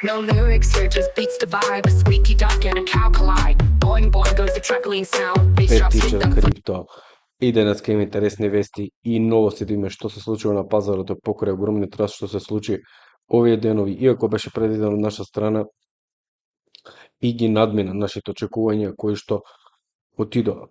No lyrics here, just beats the vibe. A squeaky duck and a cow collide. Boing boing goes the truckling sound. Bass Се drops hit тича them. крипто. И денеска има интересни вести и новости да име што се случува на пазарот покрај огромниот раст што се случи овие денови, иако беше предвидено од наша страна и ги надмина нашите очекувања кои што отидоа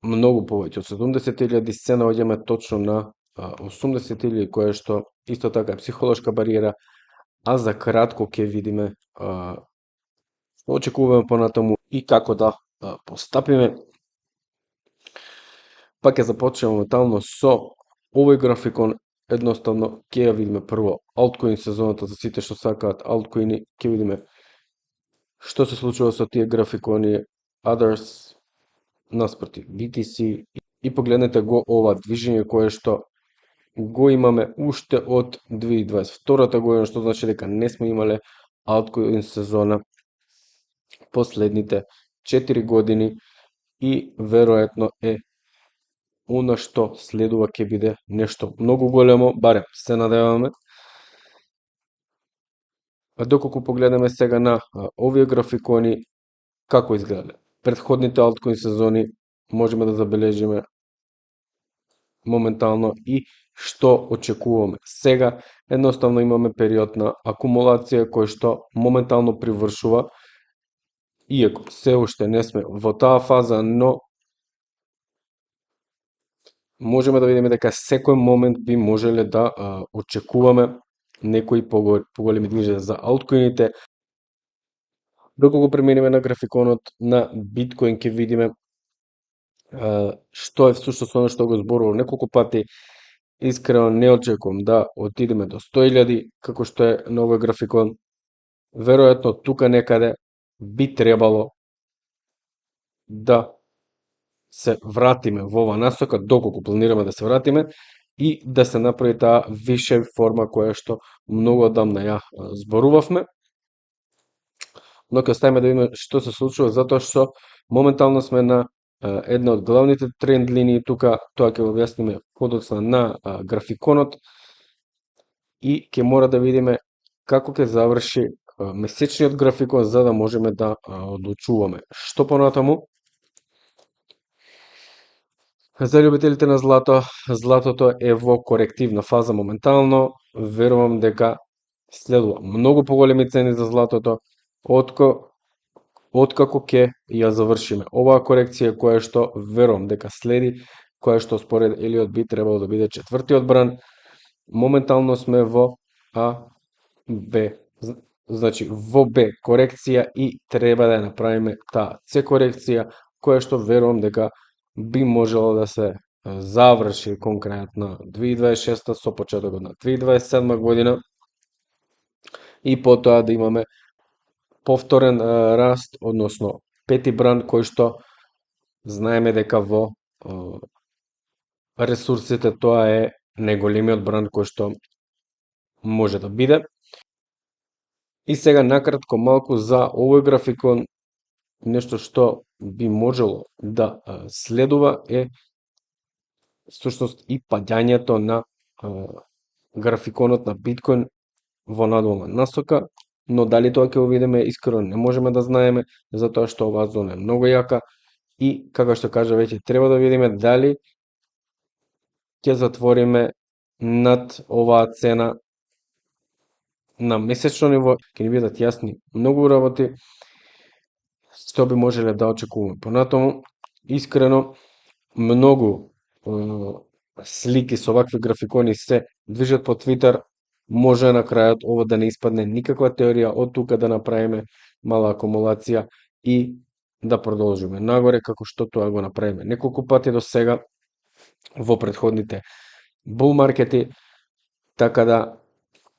многу повеќе од 70.000, се наоѓаме точно на 80.000, кое што исто така е психолошка бариера, а за кратко ќе видиме што очекуваме понатаму и како да постапиме. Па ќе започнеме моментално со овој графикон. Едноставно ќе ја видиме прво алткоин сезоната за сите што сакаат алткоини, ќе видиме што се случува со тие графикони, others наспроти BTC, и погледнете го ова движење кое што го имаме уште од 2022 година, што значи дека не сме имале алткоин сезона последните 4 години и веројатно е она што следува ќе биде нешто многу големо, барем се надеваме. Доколку погледнеме сега на овие графикони како изгледа претходните алткоин сезони, можеме да забележиме моментално и што очекуваме. Сега едноставно имаме период на акумулација кој што моментално привршува, иако се уште не сме во таа фаза, но можеме да видиме дека секој момент би можеле да очекуваме некои поголеми движења за алткоините. Доколку преминеме на графиконот на биткоин, ќе видиме што е всушност оно што го зборувам неколку пати. Искрено не очекувам да отидеме до 100.000 како што е на овој графикон. Веројатно тука некаде би требало да се вратиме во ова насока, доколку планираме да се вратиме, и да се направи таа више форма која што многу одамна ја зборувавме. Но ќе оставиме да видиме што се случува, затоа што моментално сме на една од главните тренд линии тука. Тоа ќе го објасниме подоцна на графиконот и ќе мора да видиме како ќе заврши месечниот графикон за да можеме да одлучуваме што понатаму. За љубителите на злато, златото е во корективна фаза моментално. Верувам дека следува многу поголеми цени за златото откако ќе ја завршиме оваа корекција која што верувам дека следи, која што според Елиот би требало да биде четвртиот бран. Моментално сме во А, Б, значи во Б корекција и треба да ја направиме таа С корекција, која што верувам дека би можело да се заврши кон крајот на 2026 со почетокот на 2027 година и потоа да имаме повторен раст, односно пети бран, кој што знаеме дека во ресурсите тоа е најголемиот бран кој што може да биде. И сега накратко малку за овој графикон, нешто што би можело да следува е всушност и падањето на графиконот на биткоин во надолна насока, но дали тоа ќе го видиме искрено не можеме да знаеме, затоа што оваа зона е многу јака и, како што кажа веќе, треба да видиме дали ќе затвориме над оваа цена на месечно ниво. Ќе ни бидат јасни многу работи што би можеле да очекуваме понатаму. Искрено, многу слики со вакви графикони се движат по Твитер. Може на крајот ово да не испадне никаква теорија, од тука да направиме мала акумулација и да продолжиме нагоре, како што тоа го направиме неколку пати до сега во претходните бул маркети. Така да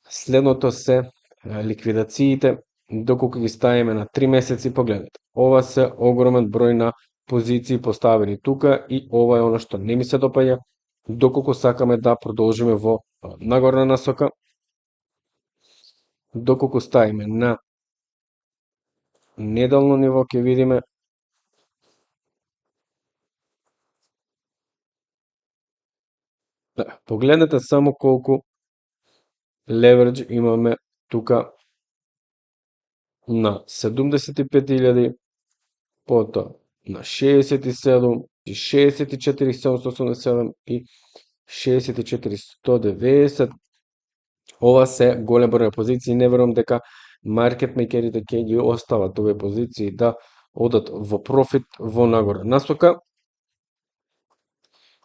следното се ликвидациите, доколку ги ставиме на 3 месеци, погледнете. Ова се огромен број на позиции поставени тука и ова е оно што не ми се допаѓа, доколку сакаме да продолжиме во нагорна насока. Доколку ставиме на неделно ниво, ќе видиме погледнете само колку леверидж имаме тука на 75.000, потоа на 67, 64.787 и 64.190. Ова се голем број позиции, не верувам дека маркетмейкерите ќе ги остават овие позиции да одат во профит во нагора насока.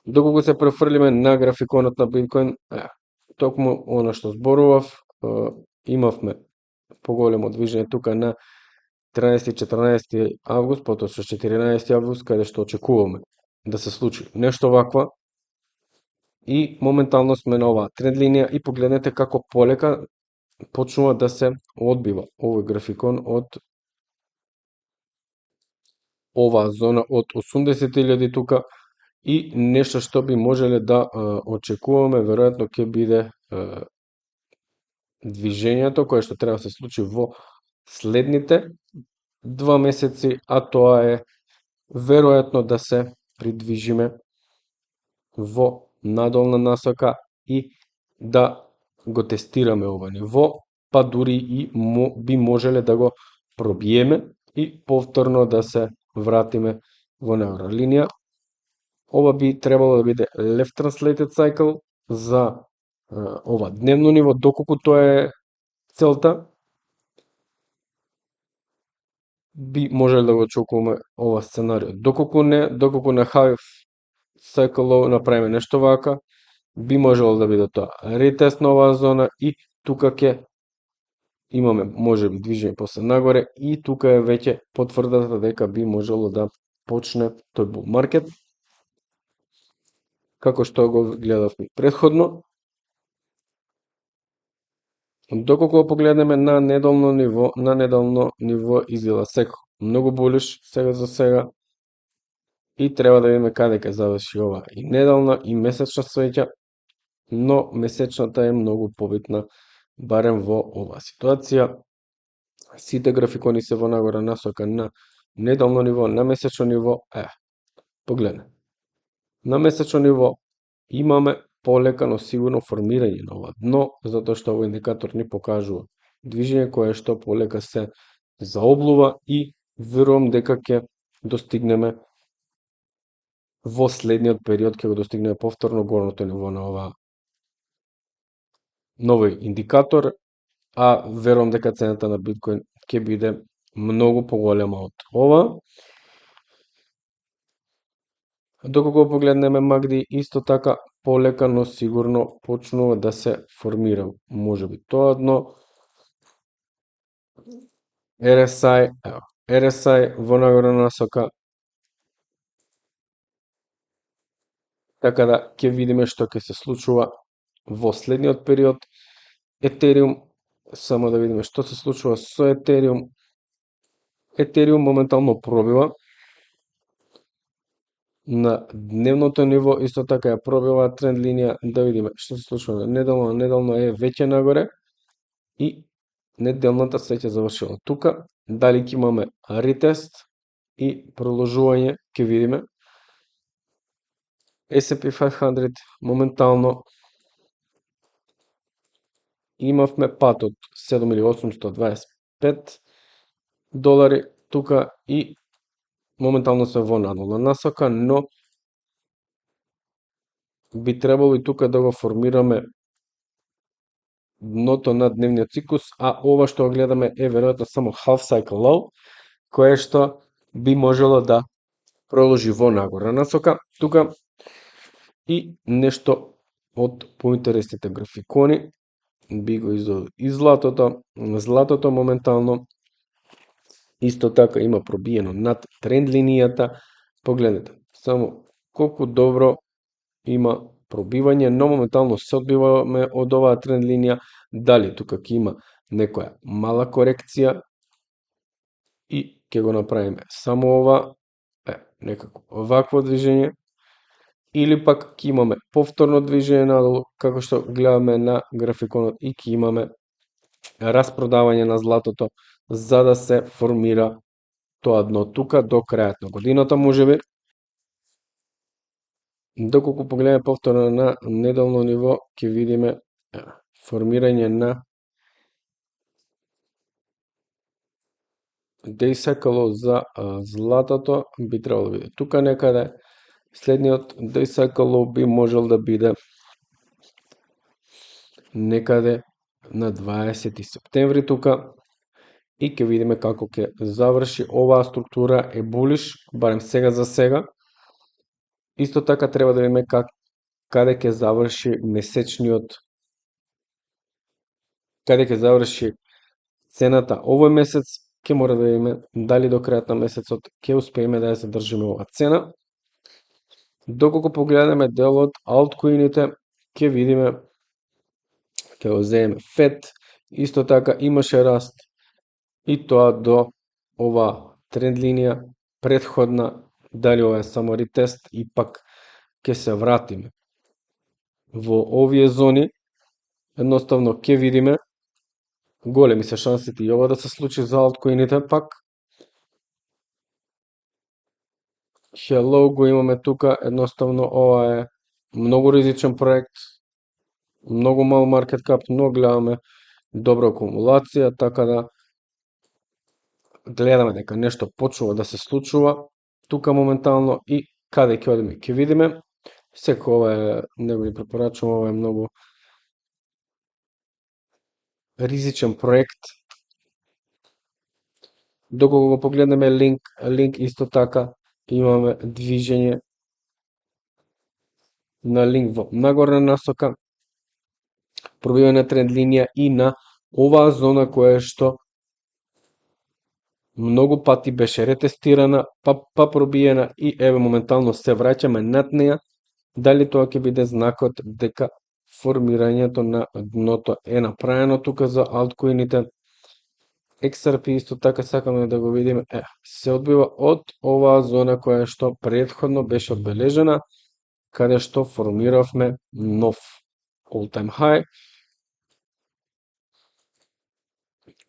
Доколку се префрлиме на графиконот на биткоин, токму она што зборував, имавме поголемо движење тука на 13-14 август, потоа со 14 август, каде што очекуваме да се случи нешто ваква. И моментално сме на оваа тренд линија и погледнете како полека почнува да се одбива овој графикон од оваа зона од 80.000 тука и нешто што би можеле да очекуваме, веројатно ќе биде движењето кое што треба да се случи во следните 2 месеци, а тоа е веројатно да се придвижиме во надолна насока и да го тестираме ова ниво, па дури и би можеле да го пробиеме и повторно да се вратиме во нагора линија. Ова би требало да биде left translated cycle за ова дневно ниво, доколку тоа е целта, би можеле да го очекуваме ова сценарио. Доколку не, доколку на half cycle low направиме нешто вака, би можело да биде тоа ретест на оваа зона и тука ќе имаме можеби движење после нагоре и тука е веќе потврдата дека би можело да почне тој bull market, како што го гледавме претходно. Доколку погледнеме на неделно ниво изгледа секо многу булиш сега за сега и треба да видиме каде ќе заврши ова и неделна и месечна свеќа, но месечната е многу побитна барем во оваа ситуација. Сите графикони се во нагора насока на неделно ниво, на месечно ниво, погледне. На месечно ниво имаме полека, но сигурно формирање на ова дно, затоа што овој индикатор ни покажува движење кое што полека се заоблува и верувам дека ќе достигнеме во следниот период, ќе го достигнеме повторно горното ниво на ова новој индикатор, а верувам дека цената на биткоин ќе биде многу поголема од ова. Доколку погледнеме MACD, исто така полека, но сигурно почнува да се формира можеби тоа дно. RSI во нагора насока. Така да ќе видиме што ќе се случува во следниот период. Етериум, само да видиме што се случува со Етериум. Етериум моментално пробива на дневното ниво, исто така ја пробива тренд линија, да видиме што се случува на неделно е веќе нагоре и неделната се ќе завршила тука. Дали ќе имаме ретест и продолжување, ќе видиме. S&P 500 моментално имавме пат од $7.825 тука и моментално се во надолна насока, но би требало и тука да го формираме дното на дневниот циклус, а ова што гледаме е веројатно само half cycle low, кое што би можело да продолжи во нагора насока тука. И нешто од поинтересните графикони би го извел и златото. Златото моментално исто така има пробиено над тренд линијата. Погледнете, само колку добро има пробивање, но моментално се одбиваме од оваа тренд линија. Дали тука ќе има некоја мала корекција и ќе го направиме само ова, некако вакво движење, или пак ќе имаме повторно движење надолу, како што гледаме на графиконот, и ќе имаме распродавање на златото за да се формира тоа дно тука до крајот на годината можеби. Доколку погледаме повторно на неделно ниво, ќе видиме формирање на десекало за златото би требало да биде тука некаде. Следниот десекало би можел да биде некаде на 20 септември тука. И ќе видиме како ќе заврши оваа структура е булиш, барем сега за сега. Исто така треба да видиме каде ќе заврши месечниот, каде ќе заврши цената овој месец, ќе мора да видиме дали до крајот на месецот ќе успееме да ја задржиме оваа цена. Доколку погледнеме делот алткоините, ќе видиме, ќе го земеме FED, исто така имаше раст и тоа до ова тренд линија претходна, дали ова е само ретест и пак ќе се вратиме во овие зони. Едноставно ќе видиме, големи се шансите и ова да се случи за алткоините пак. Hello го имаме тука, едноставно ова е многу ризичен проект, многу мал маркет кап, но гледаме добра акумулација, така да гледаме дека нешто почнува да се случува тука моментално и каде ќе одиме, ќе видиме. Секој ова е, не го препорачувам, ова е многу ризичен проект. Доколку го погледнеме линк исто така имаме движење на линк во нагорна насока, пробивање на тренд линија и на оваа зона која што многу пати беше ретестирана, па пробиена и еве моментално се враќаме над неа. Дали тоа ќе биде знакот дека формирањето на дното е направено тука за алткоините. XRP исто така сакаме да го видиме, се одбива од оваа зона која што претходно беше одбележена, каде што формиравме нов all-time high.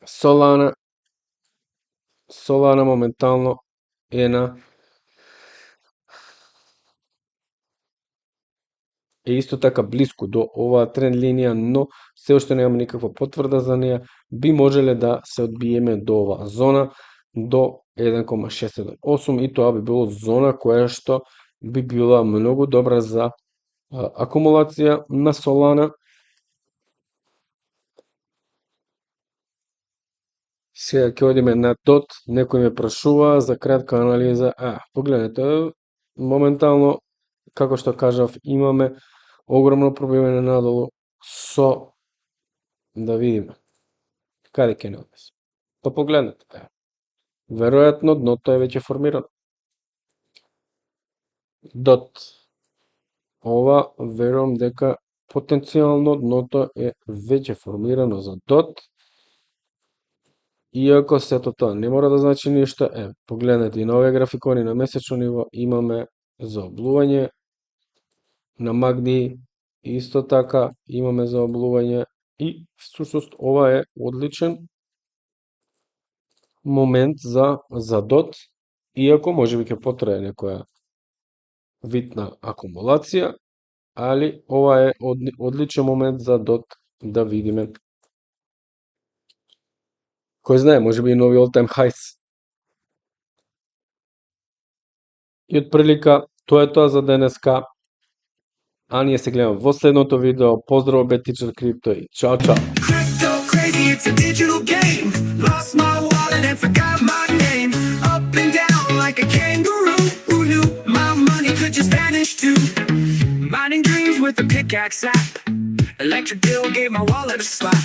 Solana моментално е исто така блиску до оваа тренд линија, но се уште немаме никаква потврда за неа. Би можеле да се одбиеме до оваа зона, до 1,678 и тоа би било зона која што би била многу добра за акумулација на Solana. Сега ќе одиме на DOT, некој ме прашува за кратка анализа. Погледнете, моментално, како што кажав, имаме огромно пробивање надолу со, да видиме, каде ќе не однесе. Па погледнете, веројатно дното е веќе формирано. DOT, ова верувам дека потенцијално дното е веќе формирано за DOT. Иако сето тоа не мора да значи ништо, погледнете и на овие графикони на месечно ниво имаме заоблување на MACD, исто така имаме заоблување и всушност ова е одличен момент за DOT, иако можеби ќе потрае некоја вид на акумулација, али ова е одличен момент за DOT да видиме. Кој знае, можеби и нови all-time highs. И отприлика, тоа е тоа за денеска. А ние се гледаме во следното видео. Поздраво, Bad Teacher Crypto и чао, чао! Crypto crazy, it's a digital game. Lost my wallet and forgot my name. Up and down like a kangaroo. Who knew my money could just vanish too? Mining dreams with a pickaxe app. Electric bill gave my wallet a slap.